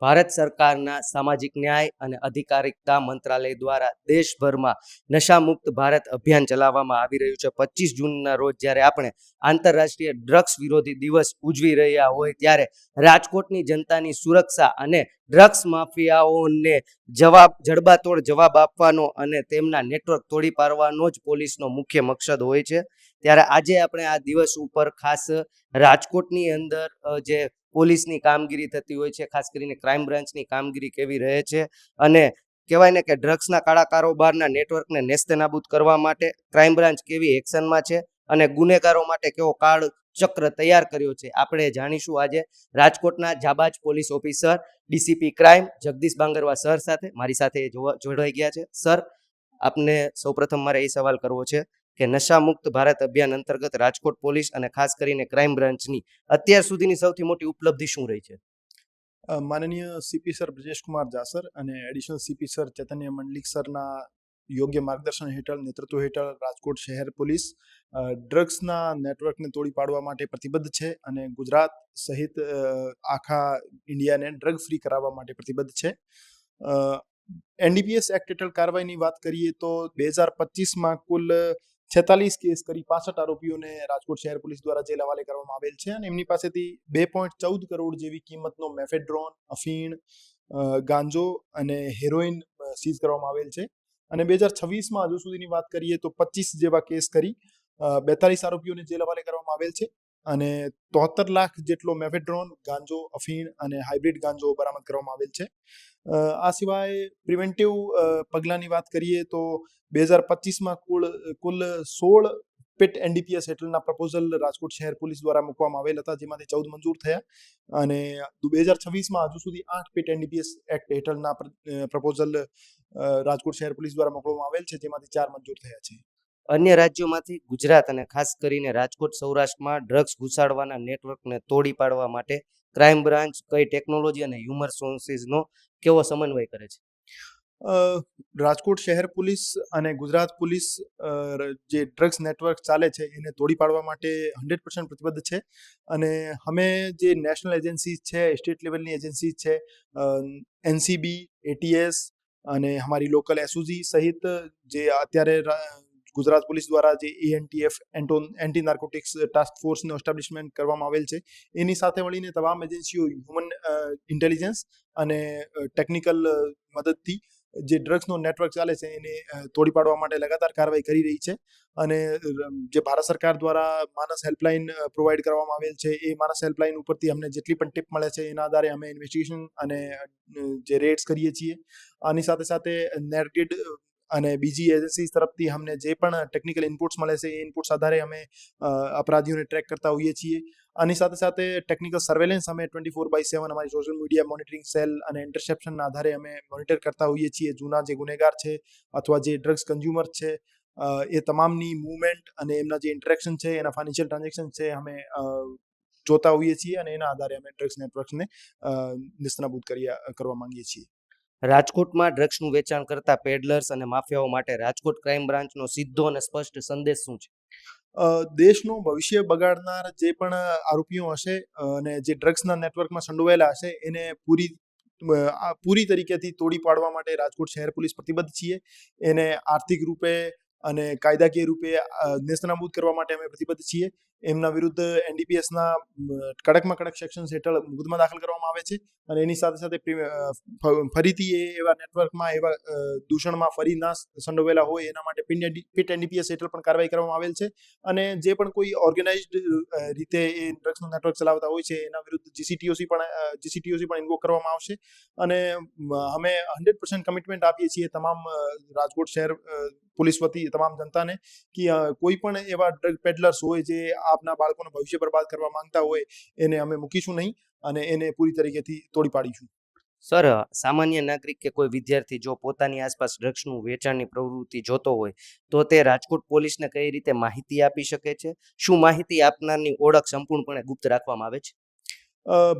ભારત સરકારના સામાજિક ન્યાય અને અધિકારિતા મંત્રાલય દ્વારા દેશભરમાં નશામુક્ત ભારત અભિયાન ચલાવવામાં આવી રહ્યું છે. 25 જૂનના રોજ જ્યારે આપણે આંતરરાષ્ટ્રીય ડ્રગ્સ વિરોધી દિવસ ઉજવી રહ્યા હોય ત્યારે રાજકોટની જનતાની સુરક્ષા અને ડ્રગ્સ માફિયાઓને જડબાતોડ જવાબ આપવાનો અને તેમના નેટવર્ક તોડી પાડવાનો જ પોલીસનો મુખ્ય મકસદ હોય છે. ત્યારે આજે આપણે આ દિવસ ઉપર ખાસ રાજકોટની અંદર જે પોલીસની કામગીરી થતી હોય છે, ખાસ કરીને ક્રાઇમ બ્રાન્ચની કામગીરી કેવી રહે છે અને કહેવાય ને કે ડ્રગ્સના કાળા કારોબારના નેટવર્કને નેસ્તનાબૂદ કરવા માટે ક્રાઇમ બ્રાન્ચ કેવી એક્શનમાં છે અને ગુનેગારો માટે કેવો કાળ ચક્ર તૈયાર કર્યો છે, આપણે જાણીશું આજે રાજકોટના જાબાજ police officer DCP crime Jagdish Bangarwa sir સાથે. મારી સાથે જોડાઈ ગયા છે. સર, આપને સૌપ્રથમ મારે એ સવાલ કરવો છે કે નશા મુક્ત ભારત અભિયાન અંતર્ગત રાજકોટ પોલીસ અને ખાસ કરીને ક્રાઇમ બ્રાન્ચની અત્યાર સુધીની સૌથી મોટી ઉપલબ્ધિ શું રહી છે? માનનીય સીપી સર બ્રજેશ કુમાર જાસર અને એડિશનલ સીપી સર ચૈતન્ય મંડલિક સરના યોગ્ય માર્ગદર્શન હેઠળ, નેતૃત્વ હેઠળ રાજકોટ શહેર પોલીસ ડ્રગ્સના નેટવર્કને તોડી પાડવા માટે પ્રતિબદ્ધ છે અને ગુજરાત સહિત આખા ઇન્ડિયાને ડ્રગ ફ્રી કરાવવા માટે પ્રતિબદ્ધ છે. એનડીપીએસ એક્ટ હેઠળ કાર્યવાહીની વાત કરીએ તો 2025માં કુલ 46 કેસ કરી 65 આરોપીઓને રાજકોટ શહેર પોલીસ દ્વારા જેલ હવાલે કરવામાં આવેલ છે અને એમની પાસેથી 2.14 કરોડ જેવી કિંમતનો મેફેડ્રોન, અફીણ, ગાંજો અને હેરોઇન સીઝ કરવામાં આવેલ છે. અને 2026માં હજુ સુધીની વાત કરીએ તો 25 જેવા કેસ કરી 42 આરોપીઓને જેલ હવાલે કરવામાં આવેલ છે અને 73 લાખ જેટલો મેફેડ્રોન, ગાંજો, અફીણ અને હાઇબ્રિડ ગાંજો બરામદ કરવામાં આવેલ છે. આ સિવાય પ્રિવેન્ટિવ પગલાંની વાત કરીએ તો 2025માં કુલ 16 પેટ એનડીપીએસ હેઠળના પ્રપોઝલ રાજકોટ શહેર પોલીસ દ્વારા મૂકવામાં આવેલ હતા, જેમાંથી 14 મંજૂર થયા અને 2026માં હજુ સુધી 8 પેટ એનડીપીએસ એક્ટ હેઠળના પ્રપોઝલ રાજકોટ શહેર પોલીસ દ્વારા મોકલવામાં આવેલ છે, જેમાંથી 4 મંજૂર થયા છે. અન્ય રાજ્યોમાંથી ગુજરાત અને ખાસ કરીને રાજકોટ સૌરાષ્ટ્રમાં ડ્રગ્સ ઘુસાડવાના નેટવર્કને તોડી પાડવા માટે ક્રાઇમ બ્રાન્ચ કઈ ટેકનોલોજી અને હ્યુમન સોર્સિસનો કેવો સમન્વય કરે છે? રાજકોટ શહેર પોલીસ અને ગુજરાત પોલીસ જે ડ્રગ્સ નેટવર્ક ચાલે છે એને તોડી પાડવા માટે 100% પ્રતિબદ્ધ છે અને અમે જે નેશનલ એજન્સી છે, સ્ટેટ લેવલની એજન્સી છે, એનસીબી, એટીએસ અને અમારી લોકલ એસઓજી સહિત જે અત્યારે ગુજરાત પોલીસ દ્વારા જે એએનટીએફ એન્ટી નાર્કોટિક્સ ટાસ્ક ફોર્સનું એસ્ટાબ્લિશમેન્ટ કરવામાં આવેલ છે, એની સાથે મળીને તમામ એજન્સીઓ હ્યુમન ઇન્ટેલિજન્સ અને ટેકનિકલ મદદથી જે ડ્રગ્સનો નેટવર્ક ચાલે છે એને તોડી પાડવા માટે લગાતાર કાર્યવાહી કરી રહી છે અને જે ભારત સરકાર દ્વારા માનસ હેલ્પલાઇન પ્રોવાઈડ કરવામાં આવેલ છે, એ માનસ હેલ્પલાઇન ઉપરથી અમને જેટલી પણ ટીપ મળે છે એના આધારે અમે ઇન્વેસ્ટિગેશન અને જે રેડ્સ કરીએ છીએ. આની સાથે સાથે નેરગેડ અને બીજી એજન્સી તરફથી અમને જે પણ ટેકનિકલ ઇનપુટ્સ મળે છે એ ઇનપુટ્સ આધારે અમે અપરાધીઓને ટ્રેક કરતા હોઈએ છીએ. આની સાથે સાથે ટેકનિકલ સર્વેલન્સ અમે 24/7 અમારી સોશિયલ મીડિયા મોનિટરિંગ સેલ અને ઇન્ટરસેપ્શનના આધારે અમે મોનિટર કરતા હોઈએ છીએ. જૂના જે ગુનેગાર છે અથવા જે ડ્રગ્સ કન્ઝ્યુમર છે એ તમામની મૂવમેન્ટ અને એમના જે ઇન્ટરેક્શન છે, એના ફાઇનાન્શિયલ ટ્રાન્ઝેક્શન છે, અમે જોતા હોઈએ છીએ અને એના આધારે અમે ડ્રગ્સ નેટવર્ક્સને નિસ્તનાબૂદ કરવા માંગીએ છીએ. રાજકોટમાં ડ્રગ્સનું વેચાણ કરતા પેડલર્સ અને માફિયાઓ માટે રાજકોટ ક્રાઇમ બ્રાન્ચનો સીધો અને સ્પષ્ટ સંદેશ શું છે? દેશનું ભવિષ્ય બગાડનાર જે પણ આરોપીઓ હશે અને જે ડ્રગ્સના નેટવર્કમાં સંડોવાયેલા હશે એને પૂરી તરીકેથી તોડી પાડવા માટે રાજકોટ શહેર પોલીસ પ્રતિબદ્ધ છીએ. એને આર્થિક રૂપે અને કાયદાકીય રૂપે નેસ્તનાબૂદ કરવા માટે અમે પ્રતિબદ્ધ છીએ. એમના વિરુદ્ધ એનડીપીએસના કડકમાં કડક સેક્શન્સ હેઠળ મુકદ્દમા દાખલ કરવામાં આવે છે અને એની સાથે સાથે ફરીથી એવા નેટવર્કમાં એવા દૂષણમાં ફરી ના સંડોવેલા હોય એના માટે પીટ એનડીપીએસ હેઠળ પણ કાર્યવાહી કરવામાં આવેલ છે અને જે પણ કોઈ ઓર્ગેનાઇઝડ રીતે એ ડ્રગ્સનો નેટવર્ક ચલાવતા હોય છે એના વિરુદ્ધ જીસીટીઓસી પણ ઇન્વોક કરવામાં આવશે અને અમે 100% કમિટમેન્ટ આપીએ છીએ તમામ રાજકોટ શહેર પોલીસ વતી તમામ જનતાને કે કોઈ પણ એવા ડ્રગ પેડલર્સ હોય જે આપના બાળકોનું ભવિષ્ય બરબાદ કરવા માંગતા હોય એને અમે મૂકીશું નહીં અને એને પૂરી તરીકેથી તોડી પાડીશું. સર, સામાન્ય નાગરિક કે કોઈ વિદ્યાર્થી જો પોતાની આસપાસ ડ્રગ્સનું વેચાણની પ્રવૃત્તિ જોતો હોય તો તે રાજકોટ પોલીસને કઈ રીતે માહિતી આપી શકે છે? શું માહિતી આપનારની ઓળખ સંપૂર્ણપણે ગુપ્ત રાખવામાં આવે છે?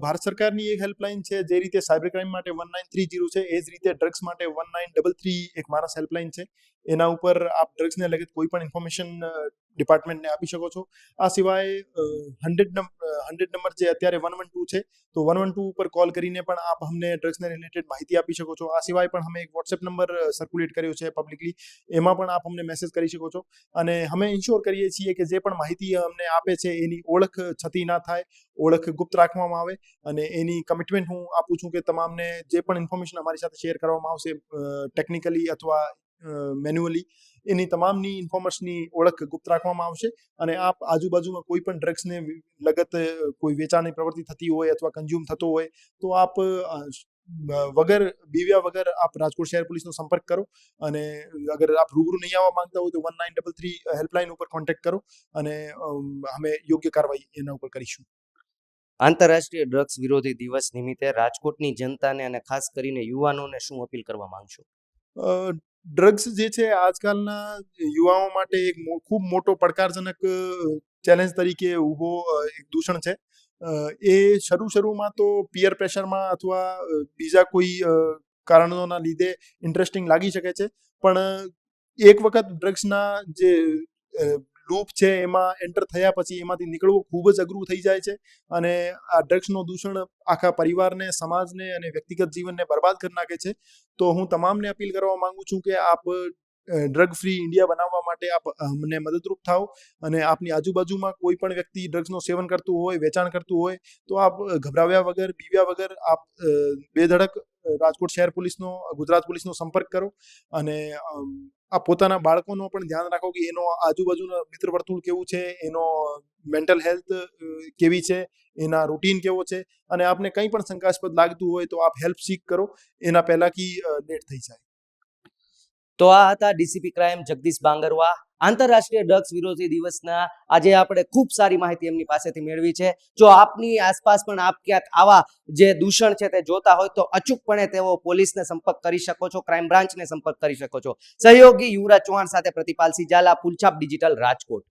ભારત સરકારની એક હેલ્પલાઇન છે, જે રીતે સાયબર ક્રાઇમ માટે 1930 છે એ જ રીતે ડ્રગ્સ માટે 1933 એક માનસ હેલ્પલાઇન છે. એના ઉપર આપ ડ્રગ્સને લગત કોઈ પણ ઇન્ફોર્મેશન ડિપાર્ટમેન્ટને આપી શકો છો. આ સિવાય 100 નંબર જે અત્યારે 112 છે, તો 112 ઉપર કોલ કરીને પણ આપ અમને ડ્રગ્સને રિલેટેડ માહિતી આપી શકો છો. આ સિવાય પણ અમે એક વોટ્સએપ નંબર સર્ક્યુલેટ કર્યો છે પબ્લિકલી, એમાં પણ આપ અમને મેસેજ કરી શકો છો. અને અમે ઇન્શ્યોર કરીએ છીએ કે જે પણ માહિતી અમને આપે છે એની ઓળખ છતી ના થાય, ઓળખ ગુપ્ત રાખવામાં આવે, અને એની કમિટમેન્ટ હું આપું છું કે તમામને જે પણ ઇન્ફોર્મેશન અમારી સાથે શેર કરવામાં આવશે ટેકનિકલી અથવા મેન્યુઅલી, એની તમામની ઇન્ફોર્મેશનની ઓળખ ગુપ્ત રાખવામાં આવશે. અને આપ આજુબાજુમાં કોઈ પણ ડ્રગ્સને લગત કોઈ વેચાણની પ્રવૃત્તિ થતી હોય અથવા કન્ઝ્યુમ થતો હોય તો આપ વગર બીવ્યા વગર આપ રાજકોટ શહેર પોલીસનો સંપર્ક કરો. અને અગર આપ રૂબરૂ નહીં આવવા માંગતા હોય તો 1933 હેલ્પલાઇન ઉપર કોન્ટેક્ટ કરો, અને અમે યોગ્ય કાર્યવાહી એના ઉપર કરીશું. આંતરરાષ્ટ્રીય ડ્રગ્સ વિરોધી દિવસ નિમિત્તે રાજકોટની જનતાને અને ખાસ કરીને યુવાનોને શું અપીલ કરવા માંગશો? ડ્રગ્સ જે છે આજકાલના યુવાઓ માટે એક ખૂબ મોટો પડકારજનક ચેલેન્જ તરીકે ઊભો એક દૂષણ છે. એ શરૂમાં તો પિયર પ્રેશરમાં અથવા બીજા કોઈ કારણોના લીધે ઇન્ટરેસ્ટિંગ લાગી શકે છે, પણ એક વખત ડ્રગ્સના જે લૂપ છે એમાં એન્ટર થયા પછી એમાંથી નીકળવું ખૂબ જ અઘરું થઈ જાય છે. અને આ ડ્રગ્સનો દૂષણ આખા પરિવારને, સમાજને અને વ્યક્તિગત જીવનને બરબાદ કરી નાખે છે. તો હું તમામને અપીલ કરવા માંગુ છું કે આપ ડ્રગ ફ્રી ઇન્ડિયા બનાવવા માટે આપ અમને મદદરૂપ થાઓ, અને આપની આજુબાજુમાં કોઈ પણ વ્યક્તિ ડ્રગ્સનું સેવન કરતું હોય, વેચાણ કરતું હોય, તો આપ ગભરાવ્યા વગર, બીવ્યા વગર આપ બેધડક રાજકોટ શહેર પોલીસનો, ગુજરાત પોલીસનો સંપર્ક કરો. અને આ પોતાના બાળકોનો પણ ધ્યાન રાખો કે એનો આજુબાજુનો મિત્ર વર્તુળ કેવું છે, એનો મેન્ટલ હેલ્થ કેવી છે, એના રૂટીન કેવો છે, અને આપને કંઈ પણ શંકાસ્પદ લાગતું હોય તો આપ હેલ્પ સીક કરો એના પહેલાંથી લેટ થઈ જાય. તો આ હતા ડીસીપી ક્રાઇમ જગદીશ બાંગરવા. આંતરરાષ્ટ્રીય ડ્રગ્સ વિરોધી દિવસના આજે આપણે ખૂબ સારી માહિતી એમની પાસેથી મેળવી છે. જો આપની આસપાસ પણ આપ ક્યાંક આવા જે દૂષણ છે તે જોતા હોય તો અચૂકપણે તેઓ પોલીસને સંપર્ક કરી શકો છો, ક્રાઇમ બ્રાન્ચને સંપર્ક કરી શકો છો. સહયોગી યુવરાજ ચૌહાણ સાથે પ્રતિપાલસિંહ ઝાલા, ફૂલછાપ ડિજિટલ, રાજકોટ.